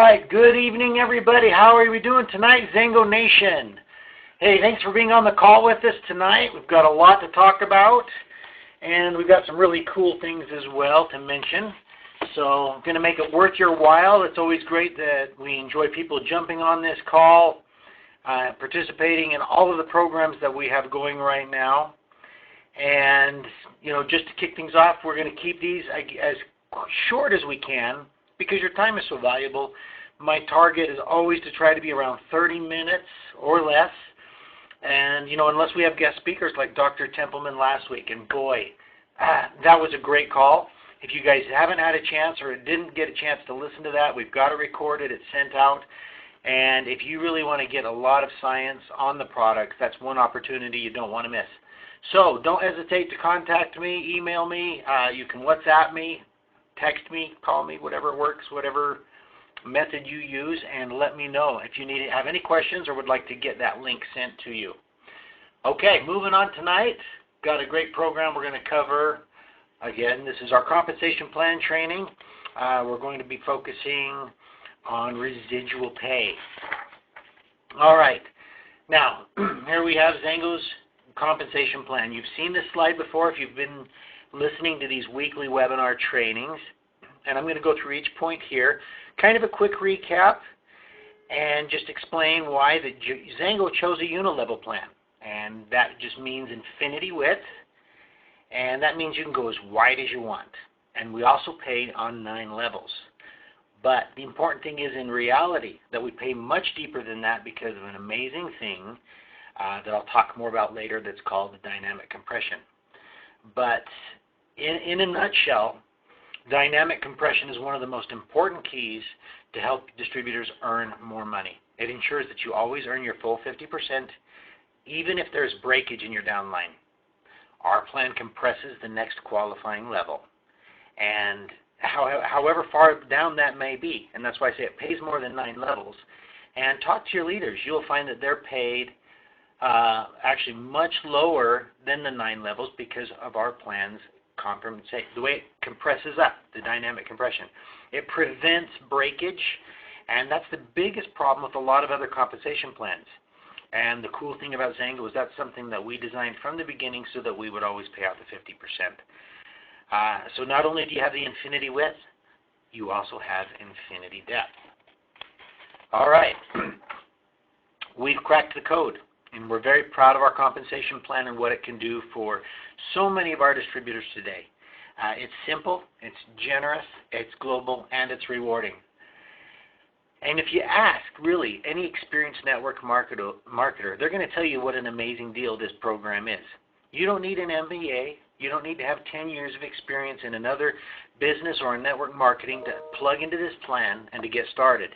right, good evening, everybody. How are we doing tonight, Zango Nation? Hey, thanks for being on the call with us tonight. We've got a lot to talk about, and we've got some really cool things as well to mention. So I'm going to make it worth your while. It's always great that we enjoy people jumping on this call, participating in all of the programs that we have going right now. And, you know, just to kick things off, we're going to keep these as short as we can because your time is so valuable. My target is always to try to be around 30 minutes or less. And, you know, unless we have guest speakers like Dr. Templeman last week, and boy, that was a great call. If you guys haven't had a chance or didn't get a chance to listen to that, we've got it recorded, it's sent out. And if you really want to get a lot of science on the products, that's one opportunity you don't want to miss. So don't hesitate to contact me, email me, you can WhatsApp me, text me, call me, whatever works, whatever method you use, and let me know if you have any questions or would like to get that link sent to you. Okay, moving on tonight. Got a great program we're going to cover. Again, this is our compensation plan training. We're going to be focusing on residual pay. All right. Now, here we have Zango's compensation plan. You've seen this slide before if you've been listening to these weekly webinar trainings. And I'm going to go through each point here. Kind of a quick recap and just explain why the Zango chose a unilevel plan. And that just means infinity width. And that means you can go as wide as you want. And we also pay on 9 levels. But the important thing is in reality that we pay much deeper than that because of an amazing thing that I'll talk more about later that's called the dynamic compression. But in a nutshell, dynamic compression is one of the most important keys to help distributors earn more money. It ensures that you always earn your full 50%, even if there's breakage in your downline. Our plan compresses the next qualifying level. And however far down that may be, and that's why I say it pays more than 9 levels, and talk to your leaders. You'll find that they're paid actually much lower than the 9 levels because of our plan's compensate. The way it compresses up, the dynamic compression. It prevents breakage, and that's the biggest problem with a lot of other compensation plans. And the cool thing about Zango is that's something that we designed from the beginning so that we would always pay out the 50%. So not only do you have the infinity width, you also have infinity depth. All right. We've cracked the code, and we're very proud of our compensation plan and what it can do for so many of our distributors today. It's simple, it's generous, it's global, and it's rewarding. And if you ask, really, any experienced network marketer, they're going to tell you what an amazing deal this program is. You don't need an MBA. You don't need to have 10 years of experience in another business or in network marketing to plug into this plan and to get started.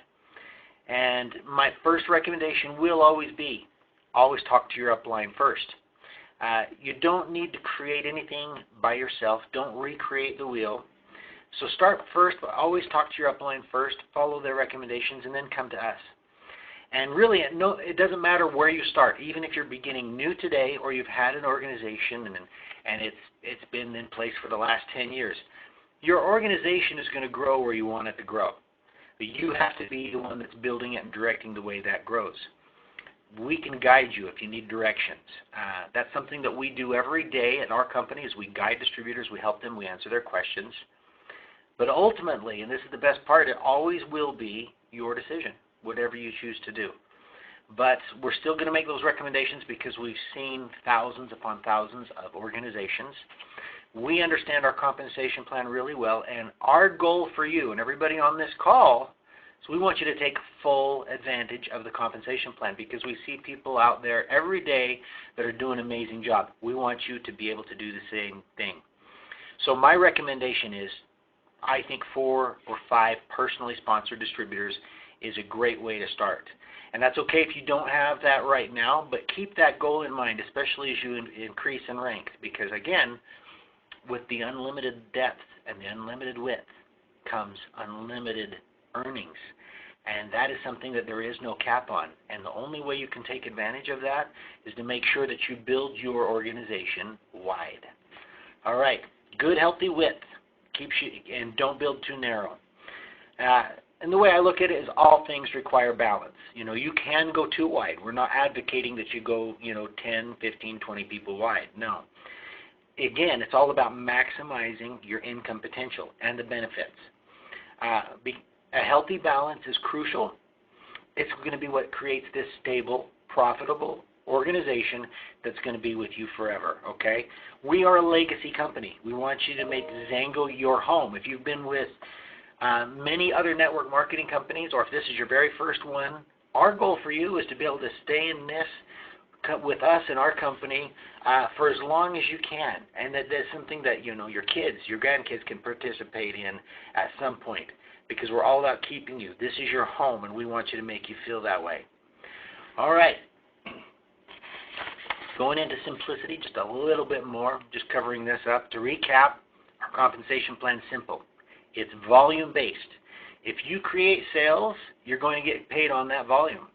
And my first recommendation will always be, always talk to your upline first. You don't need to create anything by yourself. Don't recreate the wheel. So start first, but always talk to your upline first, follow their recommendations, and then come to us. And really, it doesn't matter where you start, even if you're beginning new today or you've had an organization and it's been in place for the last 10 years. Your organization is going to grow where you want it to grow. But you have to be the one that's building it and directing the way that grows. We can guide you if you need directions. That's something that we do every day at our company is we guide distributors, we help them, we answer their questions. But ultimately, and this is the best part, it always will be your decision, whatever you choose to do. But we're still going to make those recommendations because we've seen thousands upon thousands of organizations. We understand our compensation plan really well, and our goal for you and everybody on this call is we want you to take full advantage of the compensation plan because we see people out there every day that are doing an amazing job. We want you to be able to do the same thing. So my recommendation is I think 4 or 5 personally sponsored distributors is a great way to start. And that's okay if you don't have that right now, but keep that goal in mind, especially as you increase in rank. Because again, with the unlimited depth and the unlimited width comes unlimited earnings. And that is something that there is no cap on. And the only way you can take advantage of that is to make sure that you build your organization wide. All right, good healthy width. And don't build too narrow. And the way I look at it is all things require balance. You know, you can go too wide. We're not advocating that you go, 10, 15, 20 people wide. No. Again, it's all about maximizing your income potential and the benefits. A healthy balance is crucial. It's going to be what creates this stable, profitable organization that's going to be with you forever, okay? We are a legacy company. We want you to make Zango your home. If you've been with many other network marketing companies, or if this is your very first one, our goal for you is to be able to stay in this with us and our company for as long as you can, and that's something that your kids, your grandkids can participate in at some point, because we're all about keeping you. This is your home, and we want you to make you feel that way. All right. Going into simplicity just a little bit more, just covering this up. To recap, our compensation plan is simple. It's volume-based. If you create sales, you're going to get paid on that volume.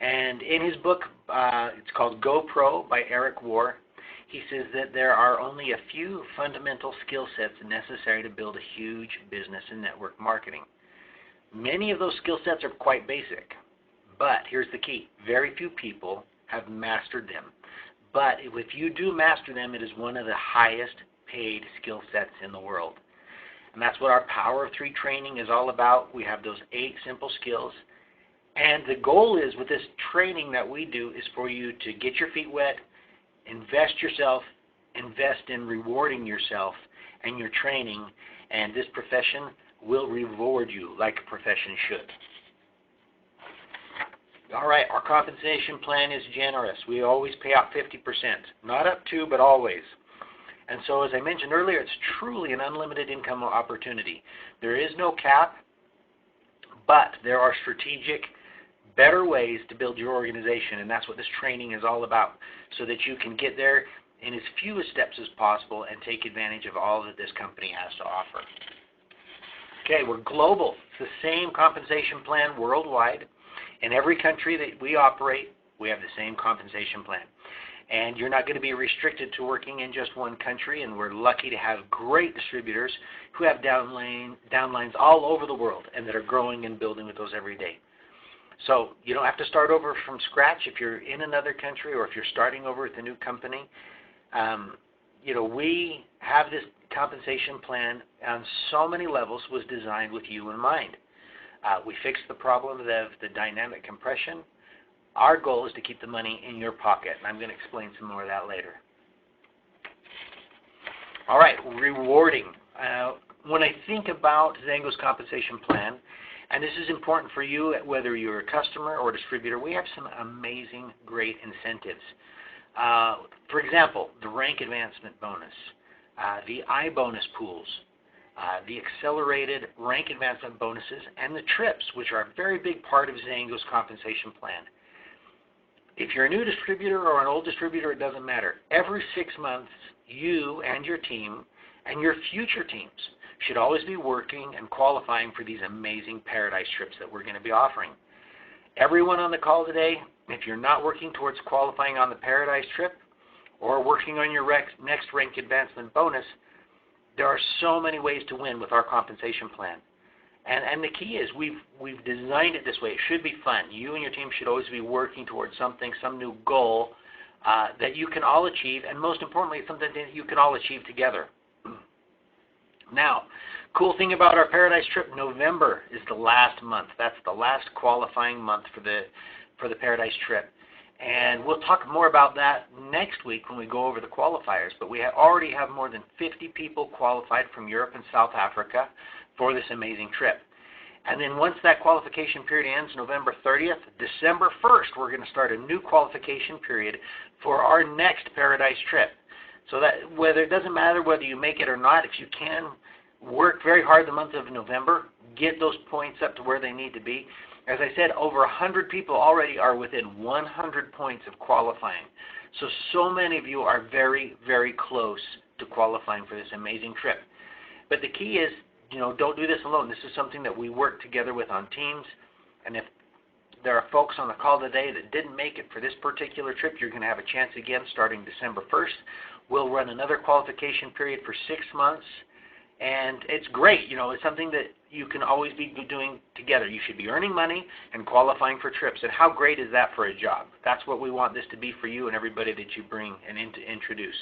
And in his book, it's called Go Pro by Eric Warr, he says that there are only a few fundamental skill sets necessary to build a huge business in network marketing. Many of those skill sets are quite basic, but here's the key. Very few people have mastered them. But if you do master them, it is one of the highest paid skill sets in the world. And that's what our Power of 3 training is all about. We have those 8 simple skills. And the goal is, with this training that we do, is for you to get your feet wet, invest in rewarding yourself and your training, and this profession will reward you like a profession should. All right, our compensation plan is generous. We always pay out 50%. Not up to, but always. And so, as I mentioned earlier, it's truly an unlimited income opportunity. There is no cap, but there are strategic, better ways to build your organization, and that's what this training is all about, so that you can get there in as few steps as possible and take advantage of all that this company has to offer. Okay, we're global. It's the same compensation plan worldwide. In every country that we operate, we have the same compensation plan. And you're not going to be restricted to working in just one country, and we're lucky to have great distributors who have downlines all over the world and that are growing and building with those every day. So you don't have to start over from scratch if you're in another country, or if you're starting over with a new company. We have this compensation plan on so many levels, was designed with you in mind. We fixed the problem of the dynamic compression. Our goal is to keep the money in your pocket, and I'm going to explain some more of that later. All right, rewarding. When I think about Zango's compensation plan, and this is important for you, whether you're a customer or a distributor, we have some amazing, great incentives. For example, the rank advancement bonus, the iBonus pools, the accelerated rank advancement bonuses, and the trips, which are a very big part of Zango's compensation plan. If you're a new distributor or an old distributor, it doesn't matter. Every 6 months, you and your team and your future teams should always be working and qualifying for these amazing Paradise trips that we're going to be offering. Everyone on the call today, if you're not working towards qualifying on the Paradise trip or working on your next rank advancement bonus, there are so many ways to win with our compensation plan. And the key is we've designed it this way. It should be fun. You and your team should always be working towards something, some new goal that you can all achieve, and most importantly, something that you can all achieve together. Now, cool thing about our Paradise trip, November is the last month. That's the last qualifying month for the Paradise trip. And we'll talk more about that next week when we go over the qualifiers. But we already have more than 50 people qualified from Europe and South Africa for this amazing trip. And then once that qualification period ends, November 30th, December 1st, we're going to start a new qualification period for our next Paradise trip. So that it doesn't matter whether you make it or not, if you can work very hard the month of November, get those points up to where they need to be. As I said, over 100 people already are within 100 points of qualifying. So many of you are very, very close to qualifying for this amazing trip. But the key is, don't do this alone. This is something that we work together with on teams. And if there are folks on the call today that didn't make it for this particular trip, you're going to have a chance again starting December 1st. We'll run another qualification period for 6 months. And it's great. It's something that you can always be doing together. You should be earning money and qualifying for trips. And how great is that for a job? That's what we want this to be for you and everybody that you bring and introduce.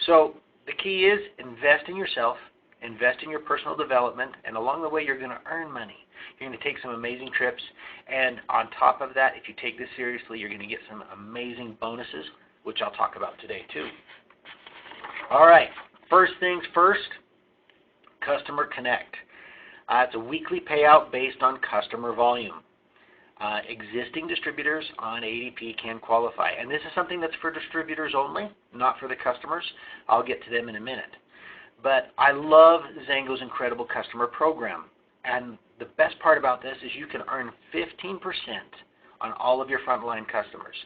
So the key is invest in yourself, invest in your personal development, and along the way you're going to earn money. You're going to take some amazing trips, and on top of that, if you take this seriously, you're going to get some amazing bonuses, which I'll talk about today too. All right, first things first, Customer Connect. It's a weekly payout based on customer volume. Existing distributors on ADP can qualify, and this is something that's for distributors only, not for the customers. I'll get to them in a minute. But I love Zango's incredible customer program, and the best part about this is you can earn 15% on all of your frontline customers.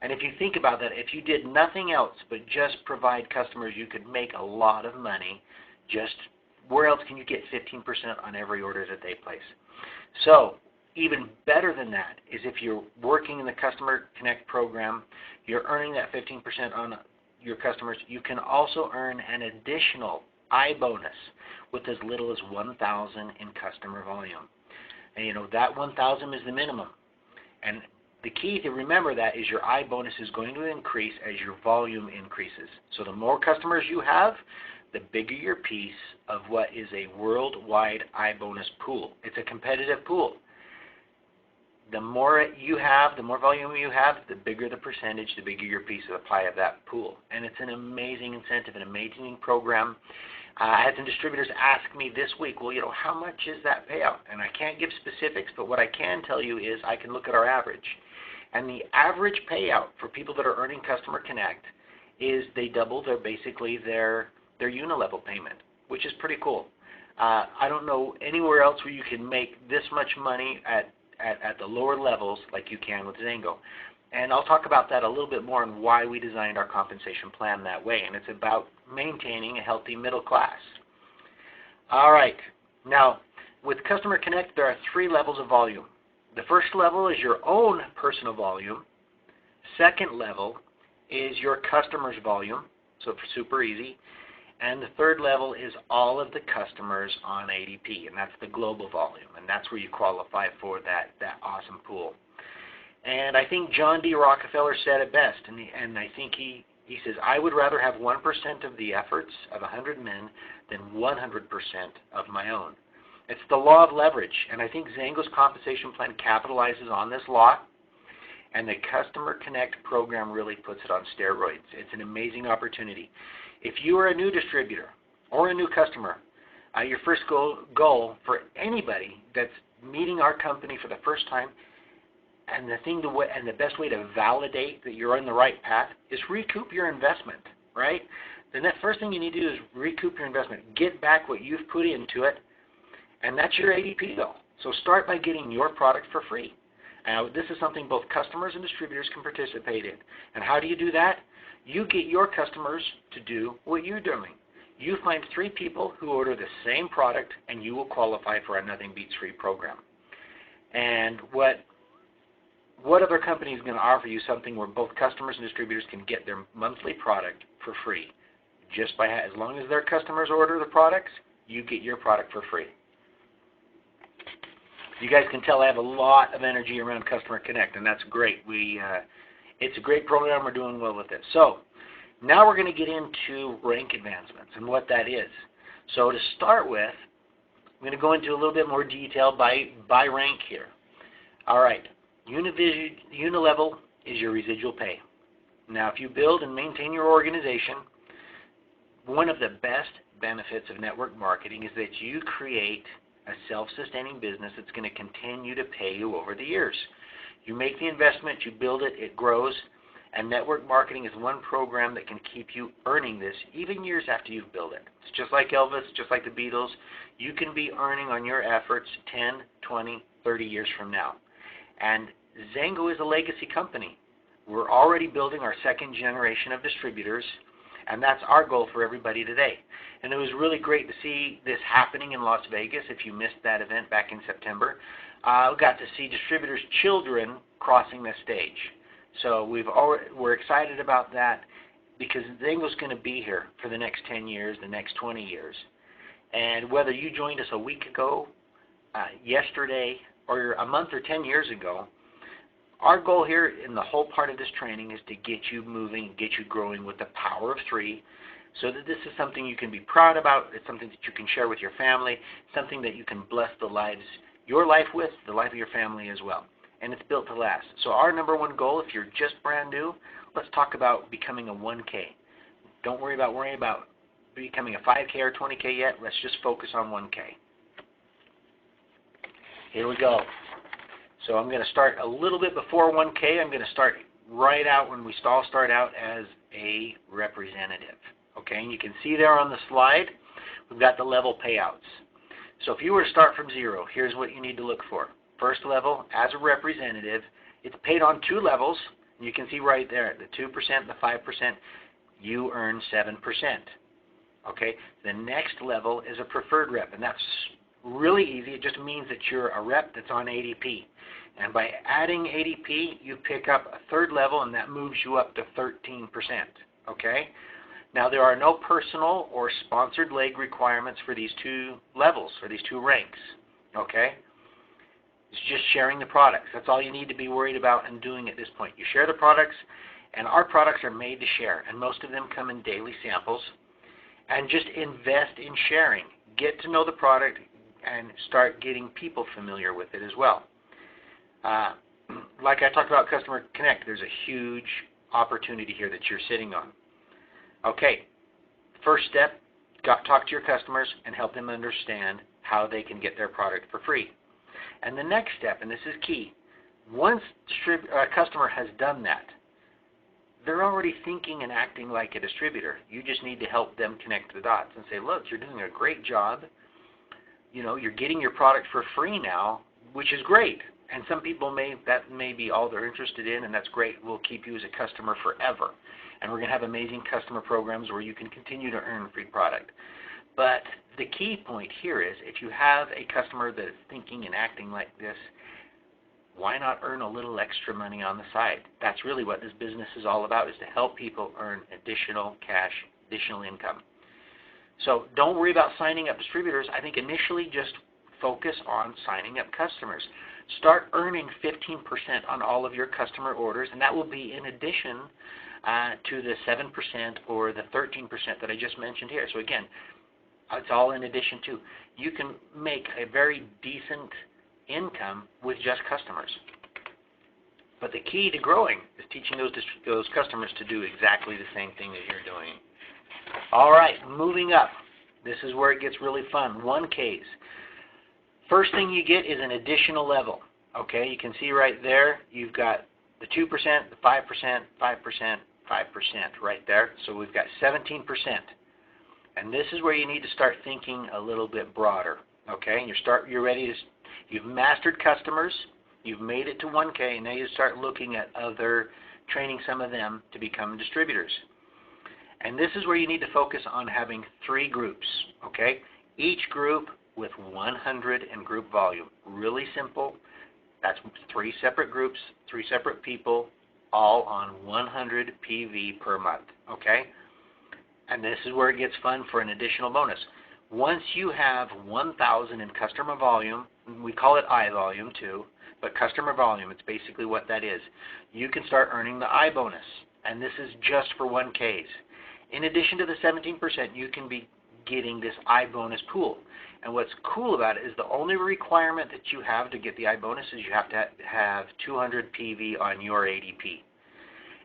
And if you think about that, if you did nothing else but just provide customers, you could make a lot of money. Just where else can you get 15% on every order that they place? So even better than that is if you're working in the Customer Connect program, you're earning that 15% on your customers. You can also earn an additional bonus with as little as 1,000 in customer volume. And you know that 1,000 is the minimum. And the key to remember that is your bonus is going to increase as your volume increases. So the more customers you have, the bigger your piece of what is a worldwide bonus pool. It's a competitive pool. The more you have, the more volume you have, the bigger the percentage, the bigger your piece of the pie of that pool. And it's an amazing incentive, an amazing program. I had some distributors ask me this week, well, you know, how much is that payout? And I can't give specifics, but what I can tell you is I can look at our average. And the average payout for people that are earning Customer Connect is they double their unilevel payment, which is pretty cool. I don't know anywhere else where you can make this much money at the lower levels like you can with Zango. And I'll talk about that a little bit more and why we designed our compensation plan that way. And it's about maintaining a healthy middle class. All right. Now, with Customer Connect, there are 3 levels of volume. The first level is your own personal volume. Second level is your customer's volume, so super easy. And the third level is all of the customers on ADP, and that's the global volume, and that's where you qualify for that awesome pool. And I think John D. Rockefeller said it best, and I think he says, I would rather have 1% of the efforts of 100 men than 100% of my own. It's the law of leverage, and I think Zango's compensation plan capitalizes on this law, and the Customer Connect program really puts it on steroids. It's an amazing opportunity. If you are a new distributor or a new customer, your first goal for anybody that's meeting our company for the first time, and the best way to validate that you're on the right path is recoup your investment, right? The first thing you need to do is recoup your investment. Get back what you've put into it, and that's your ADP goal. So start by getting your product for free. This is something both customers and distributors can participate in. And how do you do that? You get your customers to do what you're doing. You find 3 people who order the same product, and you will qualify for a Nothing Beats Free program. And what other company is going to offer you something where both customers and distributors can get their monthly product for free? Just by as long as their customers order the products, you get your product for free. You guys can tell I have a lot of energy around Customer Connect, and that's great. It's a great program. We're doing well with it. So now we're going to get into rank advancements and what that is. So to start with, I'm going to go into a little bit more detail by rank here. All right. Unilevel is your residual pay. Now, if you build and maintain your organization, one of the best benefits of network marketing is that you create a self-sustaining business that's going to continue to pay you over the years. You make the investment, you build it, it grows, and network marketing is one program that can keep you earning this even years after you've built it. It's just like Elvis, just like the Beatles. You can be earning on your efforts 10, 20, 30 years from now. And Zango is a legacy company. We're already building our 2nd generation of distributors, and that's our goal for everybody today. And it was really great to see this happening in Las Vegas. If you missed that event back in September, we got to see distributors' children crossing the stage. So we're excited about that because Zango's going to be here for the next 10 years, the next 20 years. And whether you joined us a week ago yesterday or a month or 10 years ago, our goal here in the whole part of this training is to get you moving, get you growing with the power of 3, so that this is something you can be proud about. It's something that you can share with your family, something that you can bless your life with, the life of your family as well. And it's built to last. So our number one goal, if you're just brand new, let's talk about becoming a 1K. Don't worry about becoming a 5K or 20K yet. Let's just focus on 1K. Here we go. So I'm going to start a little bit before 1K. I'm going to start right out when we all start out as a representative. Okay, and you can see there on the slide, we've got the level payouts. So if you were to start from 0, here's what you need to look for. First level, as a representative, it's paid on 2 levels. You can see right there, the 2%, the 5%, you earn 7%. Okay, the next level is a preferred rep, and that's really easy. It just means that you're a rep that's on ADP. And by adding ADP, you pick up a 3rd level, and that moves you up to 13%. Okay? Now, there are no personal or sponsored leg requirements for these 2 levels, or these 2 ranks. Okay? It's just sharing the products. That's all you need to be worried about and doing at this point. You share the products, and our products are made to share, and most of them come in daily samples. And just invest in sharing. Get to know the product and start getting people familiar with it as well. Like I talked about Customer Connect, there's a huge opportunity here that you're sitting on. Okay, first step, talk to your customers and help them understand how they can get their product for free. And the next step, and this is key, once a customer has done that, they're already thinking and acting like a distributor. You just need to help them connect the dots and say, look, you're doing a great job. You know, you're getting your product for free now, which is great. And some people that may be all they're interested in, and that's great. We'll keep you as a customer forever. And we're going to have amazing customer programs where you can continue to earn free product. But the key point here is, if you have a customer that is thinking and acting like this, why not earn a little extra money on the side? That's really what this business is all about, is to help people earn additional cash, additional income. So don't worry about signing up distributors. I think initially just focus on signing up customers. Start earning 15% on all of your customer orders, and that will be in addition to the 7% or the 13% that I just mentioned here. So again, it's all in addition to. You can make a very decent income with just customers. But the key to growing is teaching those customers to do exactly the same thing that you're doing. All right, moving up. This is where it gets really fun. 1Ks. First thing you get is an additional level. Okay, you can see right there, you've got the 2%, the 5%, 5%, 5% right there. So we've got 17%. And this is where you need to start thinking a little bit broader. Okay, you're ready to. You've mastered customers. You've made it to 1K, and now you start looking at training some of them to become distributors. And this is where you need to focus on having 3 groups. Okay, each group with 100 in group volume. Really simple. That's 3 separate groups, 3 separate people, all on 100 PV per month. Okay. And this is where it gets fun for an additional bonus. Once you have 1,000 in customer volume, we call it I volume too, but customer volume, it's basically what that is. You can start earning the I bonus, and this is just for 1Ks. In addition to the 17%, you can be getting this I bonus pool. And what's cool about it is the only requirement that you have to get the I bonus is you have to have 200 PV on your ADP.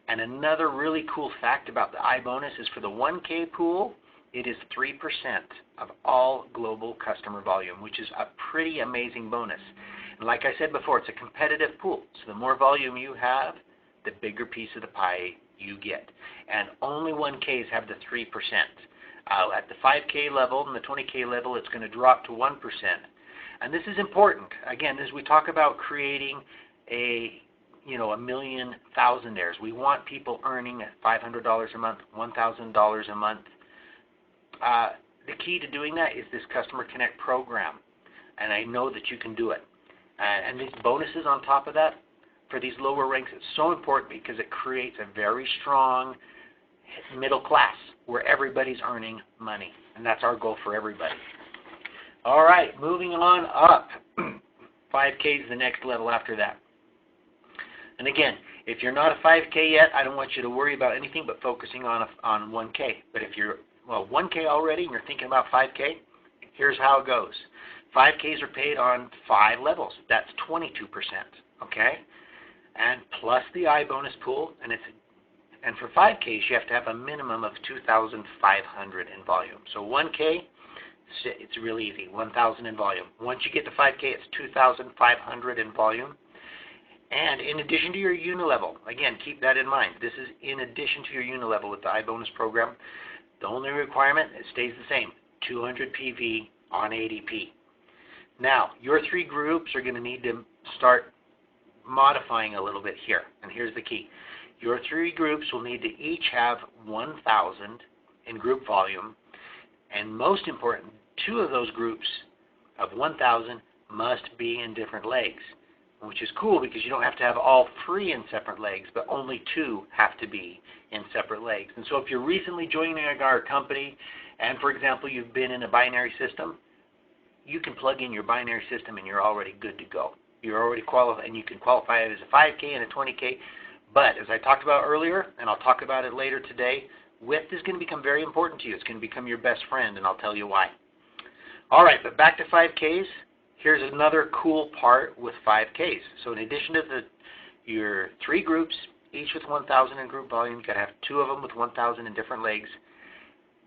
And another really cool fact about the I bonus is for the 1K pool, it is 3% of all global customer volume, which is a pretty amazing bonus. And like I said before, it's a competitive pool. So the more volume you have, the bigger piece of the pie you get. And only 1Ks have the 3%. At the 5K level and the 20K level, it's going to drop to 1%. And this is important. Again, as we talk about creating a million thousandaires, we want people earning $500 a month, $1,000 a month. The key to doing that is this Customer Connect program, and I know that you can do it. And these bonuses on top of that, for these lower ranks, it's so important because it creates a very strong middle class where everybody's earning money, and that's our goal for everybody. All right, moving on up. 5K is the next level after that. And again, if you're not a 5K yet, I don't want you to worry about anything but focusing on 1K. But if you're, 1K already and you're thinking about 5K, here's how it goes. 5Ks are paid on 5 levels. That's 22%, okay? And plus the I bonus pool, and for 5Ks, you have to have a minimum of 2,500 in volume. So 1K, it's really easy, 1,000 in volume. Once you get to 5K, it's 2,500 in volume. And in addition to your unilevel, again, keep that in mind. This is in addition to your unilevel with the I bonus program. The only requirement, it stays the same, 200 PV on ADP. Now, your 3 groups are going to need to start modifying a little bit here. And here's the key. Your 3 groups will need to each have 1,000 in group volume. And most important, 2 of those groups of 1,000 must be in different legs, which is cool because you don't have to have all 3 in separate legs, but only 2 have to be in separate legs. And so if you're recently joining our company and, for example, you've been in a binary system, you can plug in your binary system and you're already good to go. You're already qualified, and you can qualify it as a 5K and a 20K. But as I talked about earlier, and I'll talk about it later today, width is going to become very important to you. It's going to become your best friend, and I'll tell you why. All right, but back to 5Ks. Here's another cool part with 5Ks. So in addition to your 3 groups, each with 1,000 in group volume, you've got to have 2 of them with 1,000 in different legs.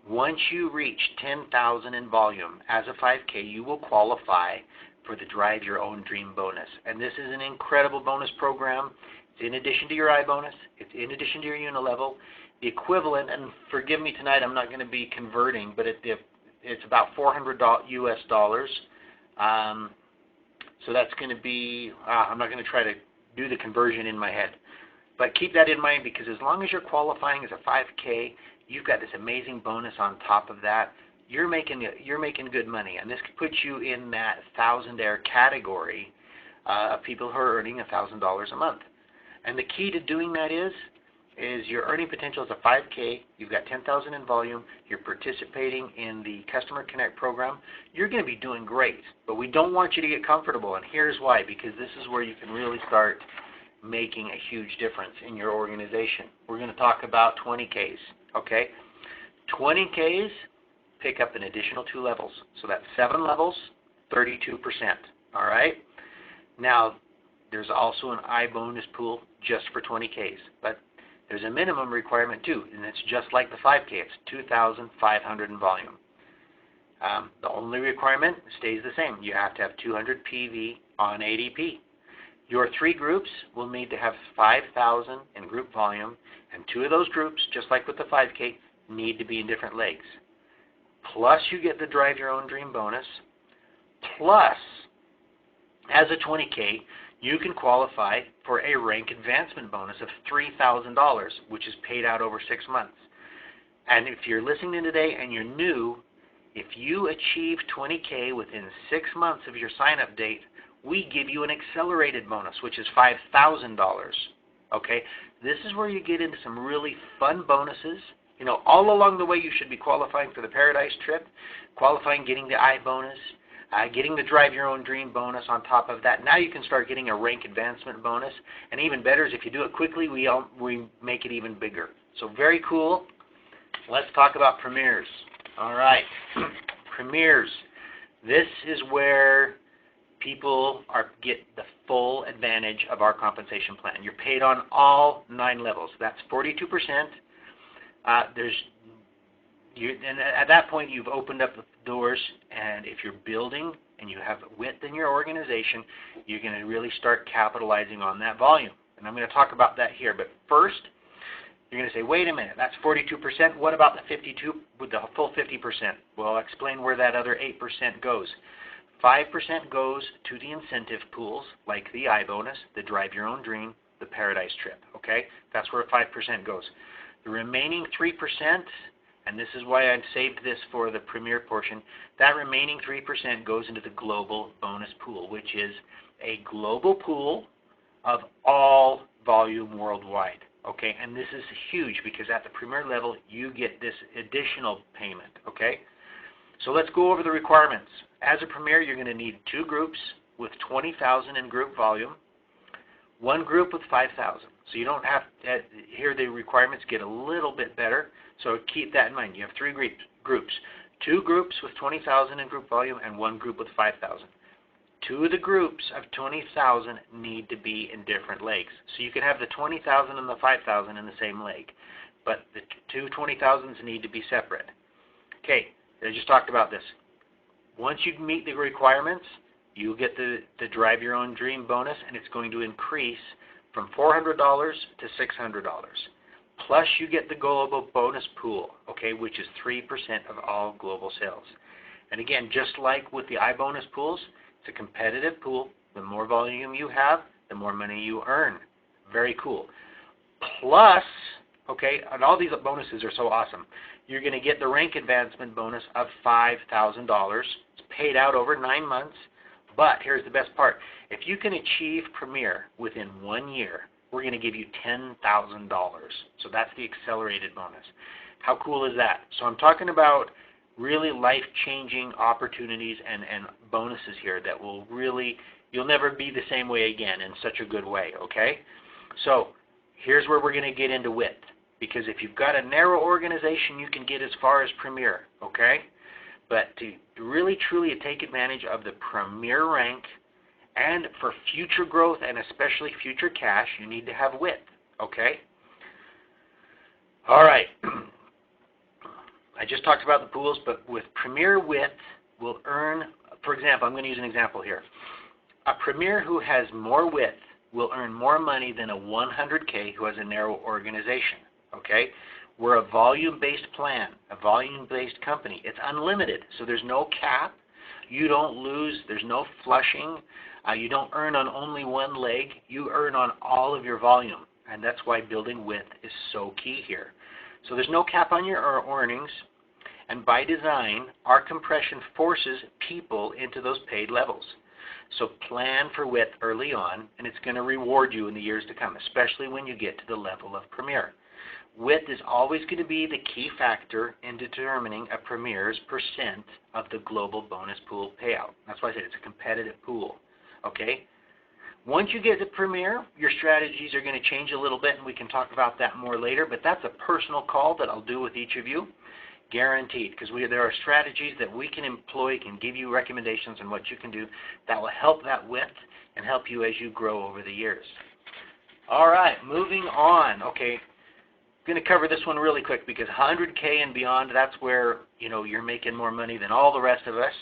Once you reach 10,000 in volume as a 5K, you will qualify for the Drive Your Own Dream bonus. And this is an incredible bonus program. It's in addition to your I bonus. It's in addition to your unilevel. The equivalent, and forgive me tonight, I'm not going to be converting, but it's about $400 US dollars. So that's going to be, I'm not going to try to do the conversion in my head. But keep that in mind, because as long as you're qualifying as a 5K, you've got this amazing bonus on top of that. You're making good money, and this could put you in that thousandaire category of people who are earning $1,000 a month. And the key to doing that is your earning potential is a 5K, you've got 10,000 in volume, you're participating in the Customer Connect program, you're going to be doing great. But we don't want you to get comfortable, and here's why, because this is where you can really start making a huge difference in your organization. We're going to talk about 20Ks, okay? 20Ks pick up an additional 2 levels. So that's 7 levels, 32%, all right? Now, there's also an I bonus pool just for 20Ks, but there's a minimum requirement too, and it's just like the 5K. It's 2,500 in volume. The only requirement stays the same. You have to have 200 PV on ADP. Your 3 groups will need to have 5,000 in group volume, and 2 of those groups, just like with the 5K, need to be in different legs. Plus, you get the Drive Your Own Dream bonus. Plus, as a 20K, you can qualify for a rank advancement bonus of $3,000, which is paid out over 6 months. And if you're listening today and you're new, if you achieve 20K within 6 months of your sign-up date, we give you an accelerated bonus, which is $5,000. Okay? This is where you get into some really fun bonuses. You know, all along the way you should be qualifying for the Paradise Trip, qualifying, getting the I bonus, getting the Drive Your Own Dream bonus on top of that. Now you can start getting a rank advancement bonus. And even better is if you do it quickly, we make it even bigger. So very cool. Let's talk about premieres. All right. Premieres. This is where people get the full advantage of our compensation plan. You're paid on all 9 levels. That's 42%. And at that point, you've opened up the doors, and if you're building and you have width in your organization, you're going to really start capitalizing on that volume. And I'm going to talk about that here. But first, you're going to say, wait a minute, that's 42%. What about the 52, with the full 50%? Well, I'll explain where that other 8% goes. 5% goes to the incentive pools, like the I bonus, the Drive Your Own Dream, the Paradise Trip. Okay? That's where 5% goes. The remaining 3%, and this is why I've saved this for the premier portion, that remaining 3% goes into the global bonus pool, which is a global pool of all volume worldwide. Okay, and this is huge because at the premier level you get this additional payment. Okay, So let's go over the requirements. As a Premier, you're going to need 2 groups with 20,000 in group volume, 1 group with 5,000. So you don't have to, here the requirements get a little bit better, so keep that in mind. You have 3 groups, 2 groups with 20,000 in group volume and 1 group with 5,000. 2 of the groups of 20,000 need to be in different legs. So you can have the 20,000 and the 5,000 in the same leg, but the 2 20,000s need to be separate. Okay, I just talked about this. Once you meet the requirements, you get the Drive Your Own Dream bonus, and it's going to increase from $400 to $600. Plus, you get the global bonus pool, okay, which is 3% of all global sales. And again, just like with the iBonus pools, it's a competitive pool. The more volume you have, the more money you earn. Very cool. Plus, okay, and all these bonuses are so awesome. You're going to get the rank advancement bonus of $5,000. It's paid out over 9 months. But here's the best part. If you can achieve Premier within 1 year, we're going to give you $10,000. So that's the accelerated bonus. How cool is that? So I'm talking about really life-changing opportunities and bonuses here that will really, you'll never be the same way again in such a good way, okay? So here's where we're going to get into width. Because if you've got a narrow organization, you can get as far as Premier, okay? But to really, truly take advantage of the Premier rank and for future growth and especially future cash, you need to have width, okay? All right. I just talked about the pools, but with Premier width, we'll earn, for example, I'm going to use an example here. A Premier who has more width will earn more money than a 100K who has a narrow organization, okay? We're a volume-based plan, a volume-based company. It's unlimited, so there's no cap. You don't lose. There's no flushing. You don't earn on only one leg. You earn on all of your volume, and that's why building width is so key here. So there's no cap on your earnings, and by design, our compression forces people into those paid levels. So plan for width early on, and it's going to reward you in the years to come, especially when you get to the level of Premier. Width is always going to be the key factor in determining a Premier's percent of the global bonus pool payout. That's why I said it's a competitive pool. Okay? Once you get to Premier, your strategies are going to change a little bit, and we can talk about that more later, but that's a personal call that I'll do with each of you, guaranteed, because there are strategies that we can employ, can give you recommendations on what you can do that will help that width and help you as you grow over the years. All right, moving on. Okay. I'm going to cover this one really quick because 100K and beyond, that's where, you know, you're making more money than all the rest of us,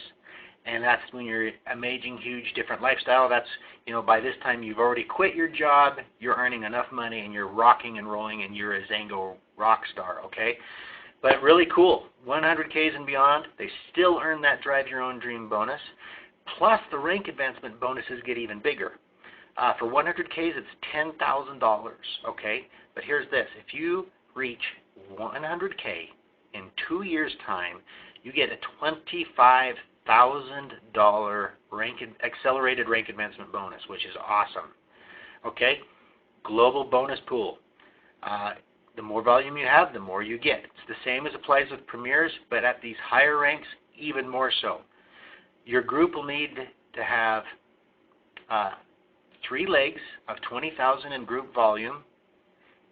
and that's when you're amazing, huge, different lifestyle. That's, you know, by this time you've already quit your job, you're earning enough money, and you're rocking and rolling, and you're a Zango rock star, okay? But really cool. 100Ks and beyond, they still earn that Drive Your Own Dream bonus, plus the rank advancement bonuses get even bigger. For 100Ks, it's $10,000, okay? But here's this. If you reach 100K in 2 years' time, you get a $25,000 accelerated rank advancement bonus, which is awesome, okay? Global bonus pool. The more volume you have, the more you get. It's the same as applies with Premiers, but at these higher ranks, even more so. Your group will need to have 3 legs of 20,000 in group volume,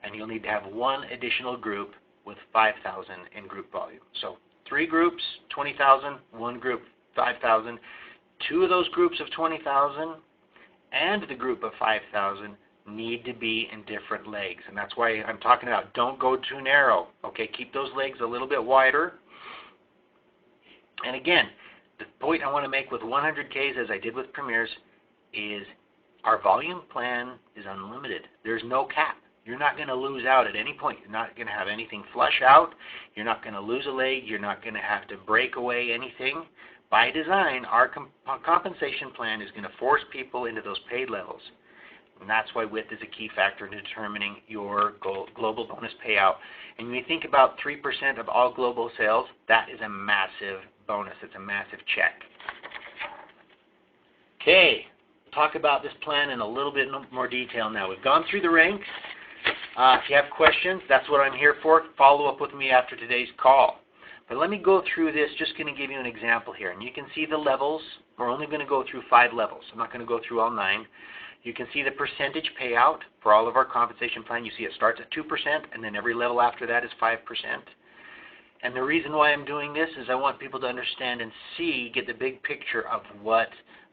and you'll need to have 1 additional group with 5,000 in group volume. So 3 groups, 20,000, 1 group, 5,000. 2 of those groups of 20,000 and the group of 5,000 need to be in different legs, and that's why I'm talking about don't go too narrow. Okay, keep those legs a little bit wider. And again, the point I want to make with 100Ks, as I did with Premiers, is our volume plan is unlimited. There's no cap. You're not going to lose out at any point. You're not going to have anything flush out. You're not going to lose a leg. You're not going to have to break away anything. By design, our compensation plan is going to force people into those paid levels. And that's why width is a key factor in determining your global bonus payout. And when you think about 3% of all global sales, that is a massive bonus. It's a massive check. Okay, talk about this plan in a little bit more detail now. We've gone through the ranks. If you have questions, that's what I'm here for. Follow up with me after today's call. But let me go through this, just going to give you an example here. And you can see the levels. We're only going to go through 5 levels. I'm not going to go through all 9. You can see the percentage payout for all of our compensation plan. You see it starts at 2%, and then every level after that is 5%. And the reason why I'm doing this is I want people to understand and see, get the big picture of what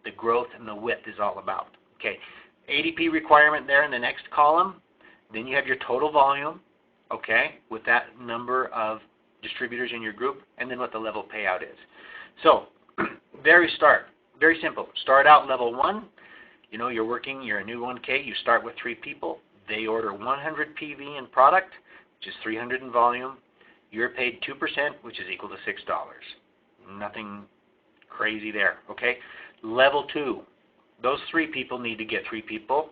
the growth and the width is all about. Okay, ADP requirement there in the next column. Then you have your total volume, okay, with that number of distributors in your group, and then what the level payout is. So, very simple. Start out level 1. You know, you're a new 1K, you start with 3 people. They order 100 PV in product, which is 300 in volume. You're paid 2%, which is equal to $6. Nothing crazy there, okay? Level 2, those 3 people need to get 3 people,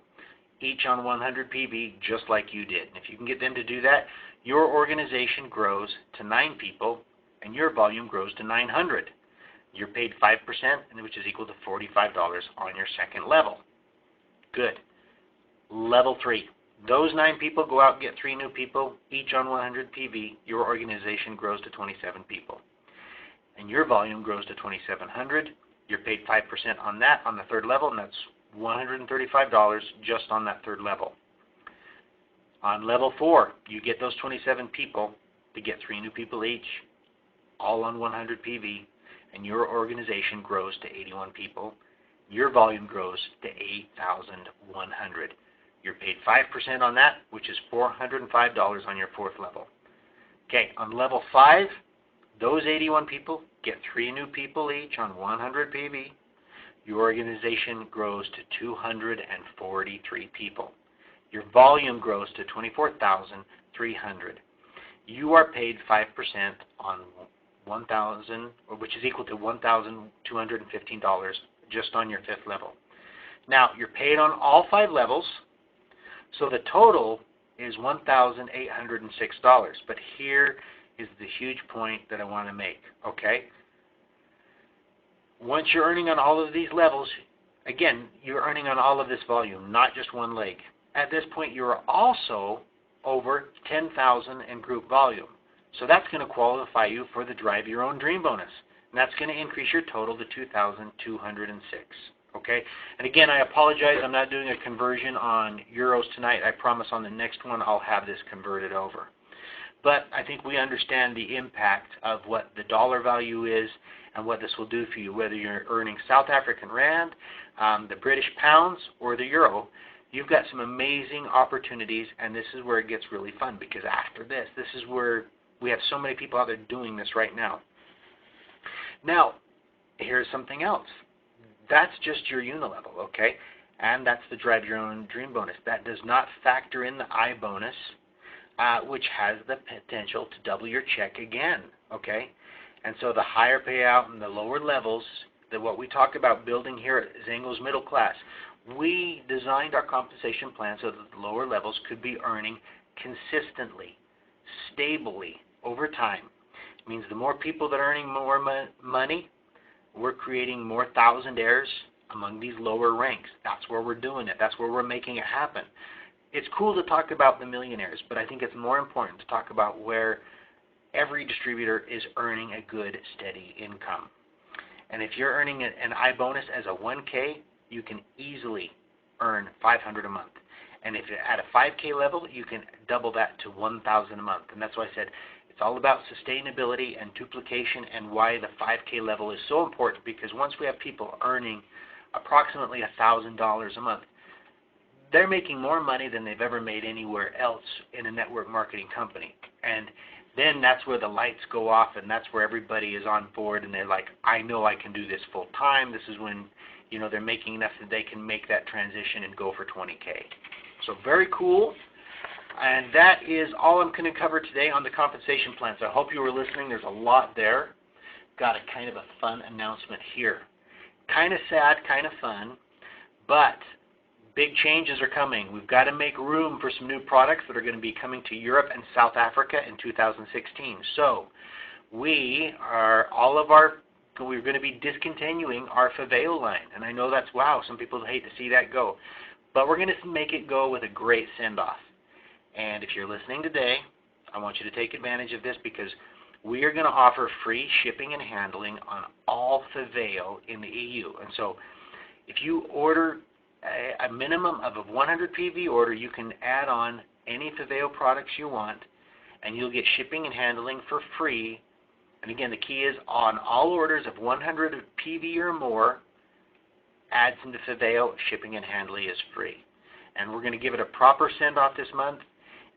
each on 100 PV, just like you did. And if you can get them to do that, your organization grows to 9 people, and your volume grows to 900. You're paid 5%, which is equal to $45 on your second level. Good. Level 3. Those 9 people go out and get 3 new people, each on 100 PV. Your organization grows to 27 people. And your volume grows to 2,700. You're paid 5% on that on the third level, and that's $135 just on that third level. On level 4, you get those 27 people to get 3 new people each, all on 100 PV, and your organization grows to 81 people. Your volume grows to 8,100. You're paid 5% on that, which is $405 on your fourth level. Okay, on level 5, those 81 people get 3 new people each on 100 PV. Your organization grows to 243 people. Your volume grows to 24,300. You are paid 5% on 1,000, which is equal to $1,215 just on your fifth level. Now, you're paid on all 5 levels, so the total is $1,806. But here is the huge point that I want to make, okay? Once you're earning on all of these levels, again, you're earning on all of this volume, not just one leg. At this point, you're also over 10,000 in group volume. So that's going to qualify you for the Drive Your Own Dream bonus. And that's going to increase your total to 2,206. Okay? And again, I apologize. I'm not doing a conversion on euros tonight. I promise on the next one I'll have this converted over. But I think we understand the impact of what the dollar value is and what this will do for you, whether you're earning South African Rand, the British pounds, or the euro. You've got some amazing opportunities, and this is where it gets really fun, because after this is where we have so many people out there doing this right now. Now, here's something else. That's just your unilevel, okay? And that's the Drive Your Own Dream bonus. That does not factor in the I bonus, which has the potential to double your check again, okay? And so the higher payout and the lower levels, what we talk about building here at Zengo's Middle Class, we designed our compensation plan so that the lower levels could be earning consistently, stably, over time. It means the more people that are earning more money, we're creating more thousandaires among these lower ranks. That's where we're doing it. That's where we're making it happen. It's cool to talk about the millionaires, but I think it's more important to talk about where every distributor is earning a good, steady income. And if you're earning an I bonus as a 1K, you can easily earn $500 a month. And if you're at a 5K level, you can double that to $1,000 a month. And that's why I said it's all about sustainability and duplication, and why the 5K level is so important, because once we have people earning approximately $1,000 a month, they're making more money than they've ever made anywhere else in a network marketing company. And then that's where the lights go off, and that's where everybody is on board, and they're like, I know I can do this full time. This is when, you know, they're making enough that they can make that transition and go for 20K. So very cool. And that is all I'm going to cover today on the compensation plan. So I hope you were listening. There's a lot there. Got a kind of a fun announcement here. Kind of sad, kind of fun, but big changes are coming. We've got to make room for some new products that are going to be coming to Europe and South Africa in 2016. So we're going to be discontinuing our Faveo line. And I know that's, wow, some people hate to see that go. But we're going to make it go with a great send-off. And if you're listening today, I want you to take advantage of this, because we are going to offer free shipping and handling on all Viveo in the EU. And so if you order a minimum of a 100 PV order, you can add on any Viveo products you want, and you'll get shipping and handling for free. And again, the key is on all orders of 100 PV or more, adds into Viveo, shipping and handling is free. And we're going to give it a proper send-off this month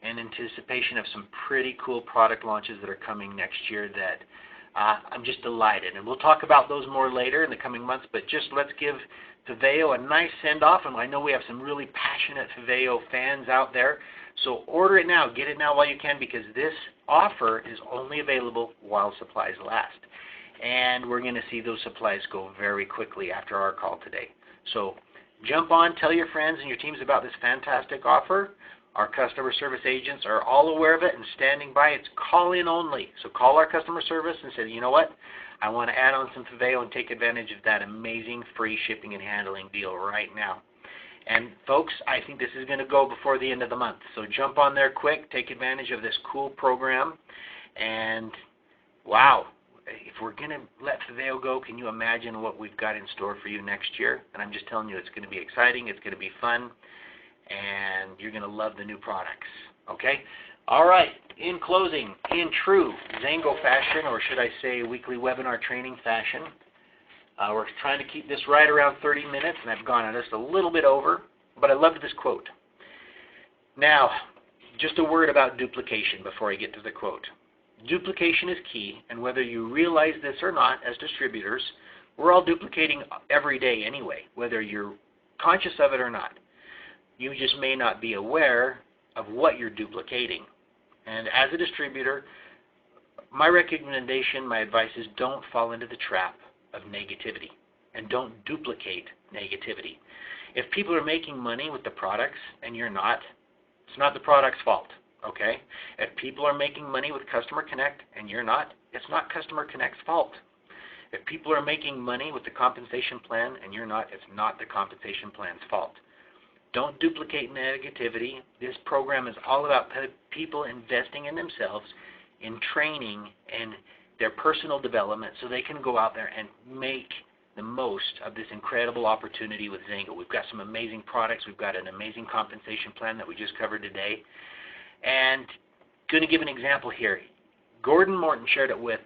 in anticipation of some pretty cool product launches that are coming next year that I'm just delighted. And we'll talk about those more later in the coming months, but just let's give Viveo a nice send-off. And I know we have some really passionate Viveo fans out there. So order it now. Get it now while you can, because this offer is only available while supplies last. And we're going to see those supplies go very quickly after our call today. So jump on, tell your friends and your teams about this fantastic offer. Our customer service agents are all aware of it and standing by. It's call-in only. So call our customer service and say, you know what, I want to add on some Viveo and take advantage of that amazing free shipping and handling deal right now. And folks, I think this is going to go before the end of the month. So jump on there quick, take advantage of this cool program. And wow, if we're going to let Viveo go, can you imagine what we've got in store for you next year? And I'm just telling you, it's going to be exciting, it's going to be fun, and you're going to love the new products. Okay? All right, in closing, in true Zango fashion, or should I say weekly webinar training fashion, we're trying to keep this right around 30 minutes, and I've gone just a little bit over, but I loved this quote. Now, just a word about duplication before I get to the quote. Duplication is key, and whether you realize this or not, as distributors, we're all duplicating every day anyway, whether you're conscious of it or not. You just may not be aware of what you're duplicating. And as a distributor, my recommendation, my advice is don't fall into the trap of negativity, and don't duplicate negativity. If people are making money with the products and you're not, it's not the product's fault. Okay? If people are making money with Customer Connect and you're not, it's not Customer Connect's fault. If people are making money with the compensation plan and you're not, it's not the compensation plan's fault. Don't duplicate negativity. This program is all about people investing in themselves, in training and their personal development so they can go out there and make the most of this incredible opportunity with Zango. We've got some amazing products. We've got an amazing compensation plan that we just covered today. And going to give an example here. Gordon Morton shared it with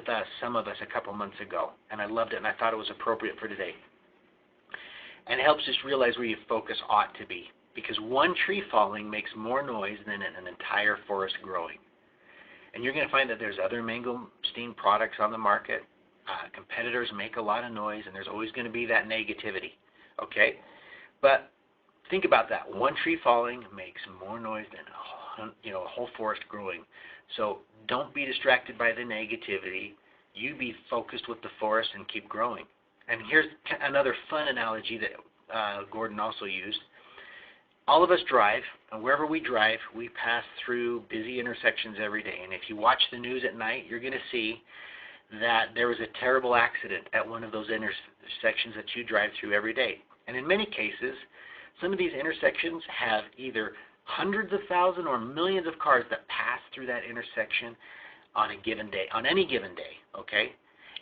us, some of us, a couple months ago, and I loved it, and I thought it was appropriate for today. And it helps us realize where your focus ought to be, because one tree falling makes more noise than an entire forest growing. And you're going to find that there's other mangosteen products on the market. Competitors make a lot of noise, and there's always going to be that negativity. Okay? But think about that. One tree falling makes more noise than a whole forest growing. So don't be distracted by the negativity. You be focused with the forest and keep growing. And here's another fun analogy that Gordon also used. All of us drive, and wherever we drive, we pass through busy intersections every day. And if you watch the news at night, you're going to see that there was a terrible accident at one of those intersections that you drive through every day. And in many cases, some of these intersections have either hundreds of thousands or millions of cars that pass through that intersection on a given day, on any given day, okay?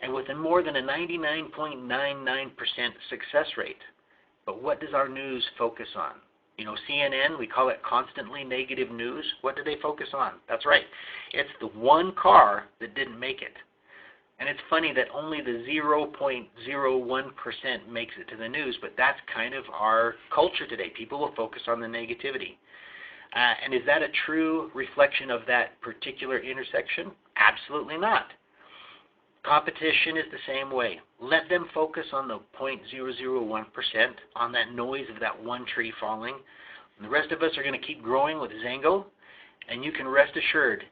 And with more than a 99.99% success rate. But what does our news focus on? You know, CNN, we call it constantly negative news. What do they focus on? That's right. It's the one car that didn't make it. And it's funny that only the 0.01% makes it to the news, but that's kind of our culture today. People will focus on the negativity. And is that a true reflection of that particular intersection? Absolutely not. Competition is the same way. Let them focus on the 0.001%, on that noise of that one tree falling. And the rest of us are going to keep growing with Zango. And you can rest assured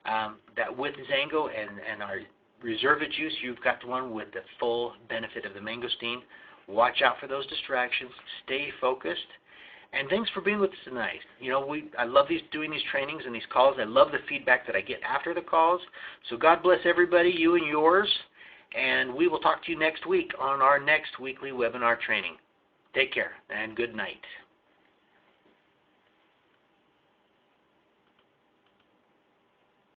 that with Zango and our Reserva juice, you've got one with the full benefit of the mangosteen. Watch out for those distractions. Stay focused. And thanks for being with us tonight. You know, I love doing these trainings and these calls. I love the feedback that I get after the calls. So God bless everybody, you and yours. And we will talk to you next week on our next weekly webinar training. Take care and good night.